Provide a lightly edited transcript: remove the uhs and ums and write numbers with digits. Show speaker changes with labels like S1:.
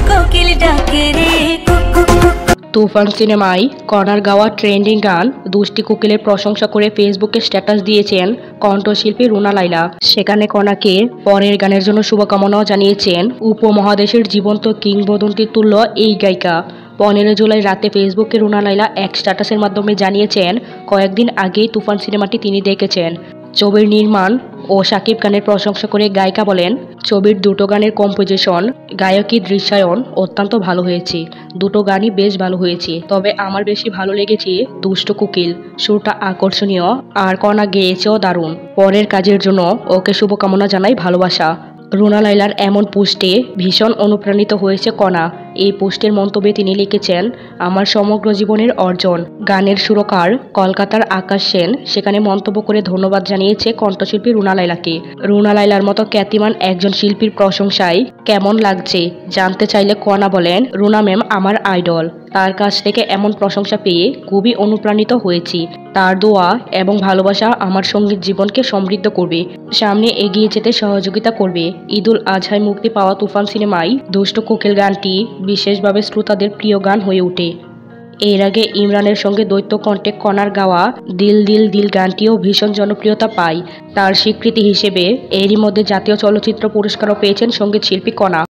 S1: কোকিল ডাকে রে
S2: তুফান সিনেমায় কণার গাওয়া ট্রেন্ডিং গান দুষ্টি কোকিলের প্রশংসা করে ফেসবুকে স্ট্যাটাস দিয়েছেন কণ্ঠশিল্পী রুনা লায়লা। সেখানে কণাকে পরের গানের জন্য শুভকামনাও জানিয়েছেন উপমহাদেশের জীবন্ত কিংবদন্তির তুল্য এই গায়িকা। 15 জুলাই রাতে ফেসবুকে রুনা লায়লা এক স্ট্যাটাসের মাধ্যমে জানিয়েছেন কয়েকদিন আগেই তুফান সিনেমাটি তিনি দেখেছেন। ছবির নির্মাণ ও শাকিব খানের প্রশংসা করে গায়িকা বলেন, ছবির দুটো গানের কম্পোজিশন, গায়কী, দৃশ্যায়ন অত্যন্ত ভালো হয়েছে। দুটো গানই বেশ ভালো হয়েছে, তবে আমার বেশি ভালো লেগেছে দুষ্ট কোকিল। সুরটা আকর্ষণীয় আর কণা গেয়েছেও দারুণ। পরের কাজের জন্য ওকে শুভকামনা জানাই, ভালোবাসা। রুনা লায়লার এমন পোস্টে ভীষণ অনুপ্রাণিত হয়েছে কণা। এই পোস্টের মন্তব্যে তিনি লিখেছেন, আমার সমগ্র জীবনের অর্জন। গানের সুরকার কলকাতার আকাশ সেন সেখানে মন্তব্য করে ধন্যবাদ জানিয়েছে কণ্ঠশিল্পী রুনা লায়লাকে। রুনা লায়লার মতো খ্যাতিমান একজন শিল্পীর প্রশংসায় কেমন লাগছে জানতে চাইলে কণা বলেন, রুনা ম্যাম আমার আইডল। তার কাছ থেকে এমন প্রশংসা পেয়ে খুবই অনুপ্রাণিত হয়েছি। তার দোয়া এবং ভালোবাসা আমার সঙ্গীত জীবনকে সমৃদ্ধ করবে, সামনে এগিয়ে যেতে সহযোগিতা করবে। ঈদুল আজহায় মুক্তি পাওয়া তুফান সিনেমায় দুষ্ট কোকিল গানটি বিশেষভাবে শ্রোতাদের প্রিয় গান হয়ে ওঠে। এর আগে ইমরানের সঙ্গে দ্বৈত কণ্ঠে কণার গাওয়া দিল দিল দিল গানটিও ভীষণ জনপ্রিয়তা পায়। তার স্বীকৃতি হিসেবে এরই মধ্যে জাতীয় চলচ্চিত্র পুরস্কারও পেয়েছেন সঙ্গীত শিল্পী কণা।